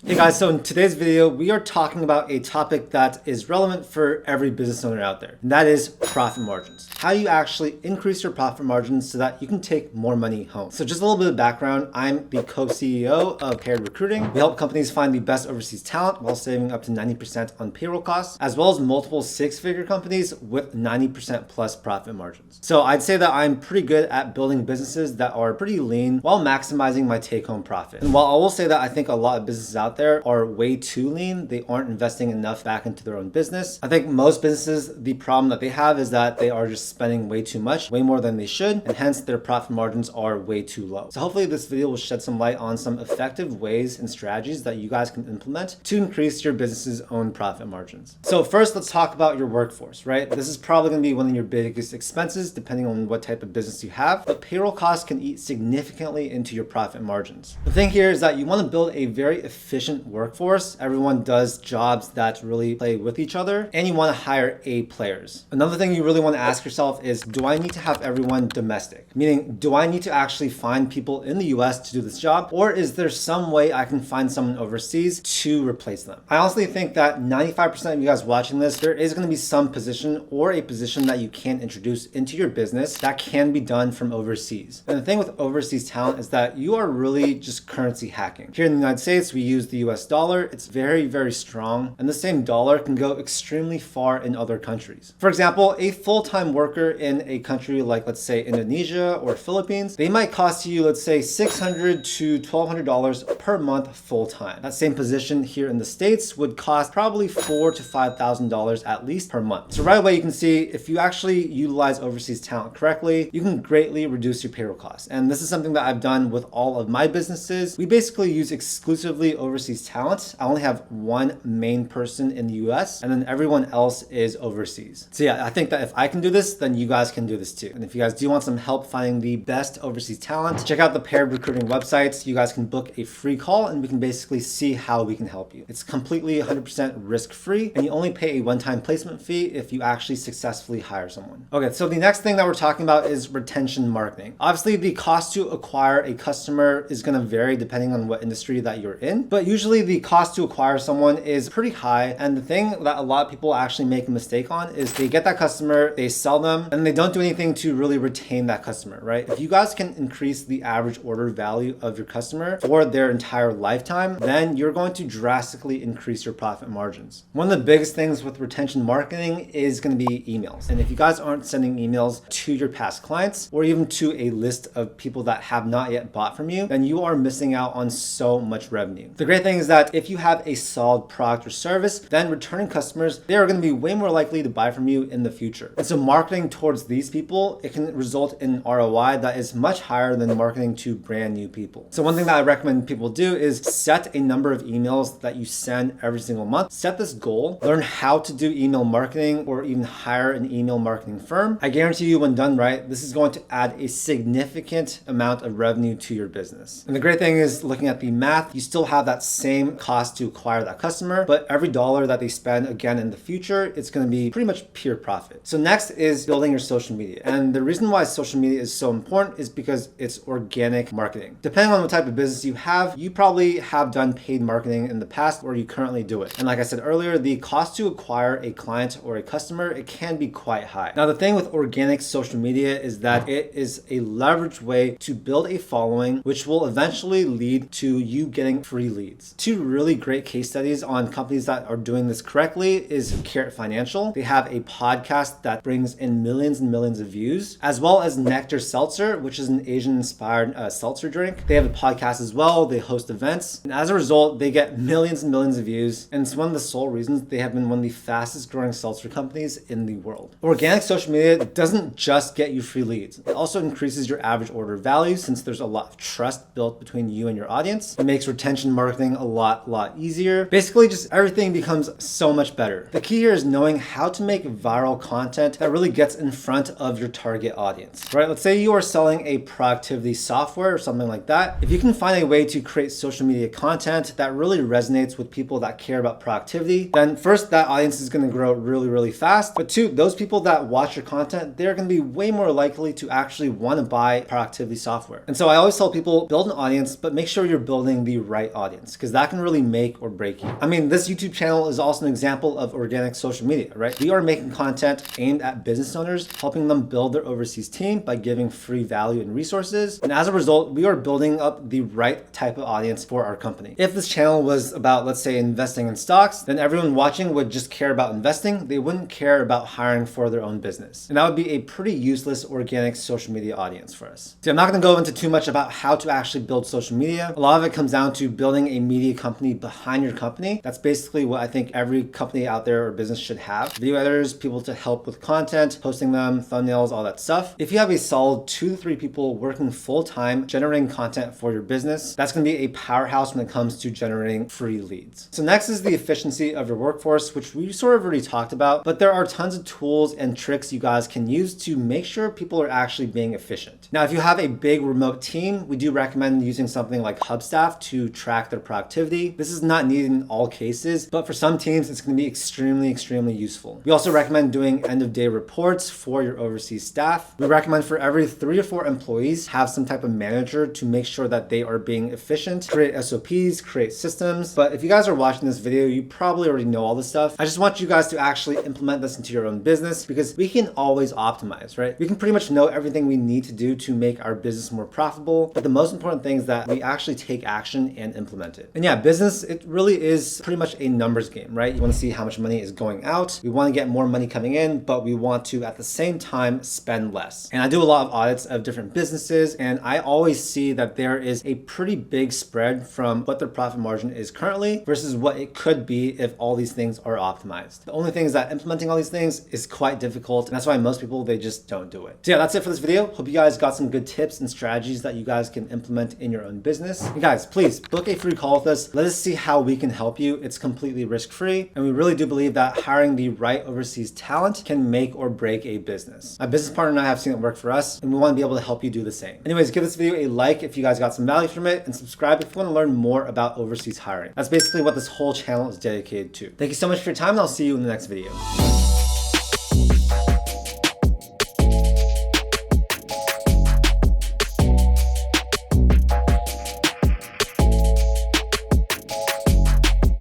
Hey guys, so in today's video, we are talking about a topic that is relevant for every business owner out there, and that is profit margins. How you actually increase your profit margins so that you can take more money home. So just a little bit of background, I'm the co-CEO of Paired Recruiting. We help companies find the best overseas talent while saving up to 90% on payroll costs, as well as multiple six-figure companies with 90% plus profit margins. So I'd say that I'm pretty good at building businesses that are pretty lean while maximizing my take-home profit. And while I will say that I think a lot of businesses out there are way too lean, they aren't investing enough back into their own business. I think most businesses, the problem that they have is that they are just spending way too much, way more than they should, and hence their profit margins are way too low. So hopefully this video will shed some light on some effective ways and strategies that you guys can implement to increase your business's own profit margins. So first, let's talk about your workforce, right? This is probably going to be one of your biggest expenses depending on what type of business you have, but payroll costs can eat significantly into your profit margins. The thing here is that you want to build a very efficient workforce. Everyone does jobs that really play with each other, and you want to hire A players. Another thing you really want to ask yourself is, do I need to have everyone domestic? Meaning, do I need to actually find people in the US to do this job, or is there some way I can find someone overseas to replace them? I honestly think that 95% of you guys watching this, there is going to be some position or a position that you can introduce into your business that can be done from overseas. And the thing with overseas talent is that you are really just currency hacking. Here in the United States, we use the US dollar. It's very, very strong. And the same dollar can go extremely far in other countries. For example, a full-time worker in a country like, let's say, Indonesia or Philippines, they might cost you, let's say, $600 to $1,200 per month full-time. That same position here in the States would cost probably $4,000 to $5,000 at least per month. So right away, you can see if you actually utilize overseas talent correctly, you can greatly reduce your payroll costs. And this is something that I've done with all of my businesses. We basically use exclusively overseas talent. I only have one main person in the US, and then everyone else is overseas. So yeah, I think that if I can do this, then you guys can do this too. And if you guys do want some help finding the best overseas talent, check out the Paired Recruiting websites. You guys can book a free call and we can basically see how we can help you. It's completely 100% risk-free, and you only pay a one-time placement fee if you actually successfully hire someone. Okay, so the next thing that we're talking about is retention marketing. Obviously, the cost to acquire a customer is going to vary depending on what industry that you're in, but usually the cost to acquire someone is pretty high. And the thing that a lot of people actually make a mistake on is they get that customer, they sell them, and they don't do anything to really retain that customer, right? If you guys can increase the average order value of your customer for their entire lifetime, then you're going to drastically increase your profit margins. One of the biggest things with retention marketing is going to be emails. And if you guys aren't sending emails to your past clients or even to a list of people that have not yet bought from you, then you are missing out on so much revenue. The great thing is that if you have a solid product or service, then returning customers, they are going to be way more likely to buy from you in the future. And so marketing towards these people, it can result in ROI that is much higher than marketing to brand new people. So one thing that I recommend people do is set a number of emails that you send every single month. Set this goal, learn how to do email marketing or even hire an email marketing firm. I guarantee you when done right, this is going to add a significant amount of revenue to your business. And the great thing is looking at the math, you still have that same cost to acquire that customer, but every dollar that they spend again in the future, it's going to be pretty much pure profit. So next is building your social media. And the reason why social media is so important is because it's organic marketing. Depending on what type of business you have, you probably have done paid marketing in the past or you currently do it. And like I said earlier, the cost to acquire a client or a customer, it can be quite high. Now, the thing with organic social media is that it is a leveraged way to build a following, which will eventually lead to you getting free leads. Two really great case studies on companies that are doing this correctly is Carrot Financial. They have a podcast that brings in millions and millions of views, as well as Nectar Seltzer, which is an Asian-inspired seltzer drink. They have a podcast as well. They host events. And as a result, they get millions and millions of views. And it's one of the sole reasons they have been one of the fastest growing seltzer companies in the world. Organic social media doesn't just get you free leads. It also increases your average order value since there's a lot of trust built between you and your audience. It makes retention marketing a lot easier. Basically, just everything becomes so much better. The key here is knowing how to make viral content that really gets in front of your target audience, right? Let's say you are selling a productivity software or something like that. If you can find a way to create social media content that really resonates with people that care about productivity, then first, that audience is going to grow really fast. But two, those people that watch your content, they're going to be way more likely to actually want to buy productivity software. And so I always tell people, build an audience, but make sure you're building the right audience. audience, because that can really make or break you. I mean, this YouTube channel is also an example of organic social media, right? We are making content aimed at business owners, helping them build their overseas team by giving free value and resources. And as a result, we are building up the right type of audience for our company. If this channel was about, let's say, investing in stocks, then everyone watching would just care about investing. They wouldn't care about hiring for their own business. And that would be a pretty useless organic social media audience for us. See, I'm not going to go into too much about how to actually build social media. A lot of it comes down to building a media company behind your company. That's basically what I think every company out there or business should have. Video editors, people to help with content, posting them, thumbnails, all that stuff. If you have a solid 2 to 3 people working full-time generating content for your business, that's going to be a powerhouse when it comes to generating free leads. So next is the efficiency of your workforce, which we sort of already talked about, but there are tons of tools and tricks you guys can use to make sure people are actually being efficient. Now, if you have a big remote team, we do recommend using something like Hubstaff to track their productivity. This is not needed in all cases, but for some teams, it's going to be extremely useful. We also recommend doing end-of-day reports for your overseas staff. We recommend for every 3 or 4 employees, have some type of manager to make sure that they are being efficient, create SOPs, create systems. But if you guys are watching this video, you probably already know all this stuff. I just want you guys to actually implement this into your own business, because we can always optimize, right? We can pretty much know everything we need to do to make our business more profitable. But the most important thing is that we actually take action and implement it. And yeah, business, it really is pretty much a numbers game, right? You want to see how much money is going out. We want to get more money coming in, but we want to at the same time spend less. And I do a lot of audits of different businesses, and I always see that there is a pretty big spread from what their profit margin is currently versus what it could be if all these things are optimized. The only thing is that implementing all these things is quite difficult, and that's why most people, they just don't do it. So yeah, that's it for this video. Hope you guys got some good tips and strategies that you guys can implement in your own business. And guys, please book a free call with us. Let us see how we can help you. It's completely risk-free, and we really do believe that hiring the right overseas talent can make or break a business. My business partner and I have seen it work for us, and we want to be able to help you do the same. Anyways, give this video a like if you guys got some value from it, and subscribe if you want to learn more about overseas hiring. That's basically what this whole channel is dedicated to. Thank you so much for your time, and I'll see you in the next video.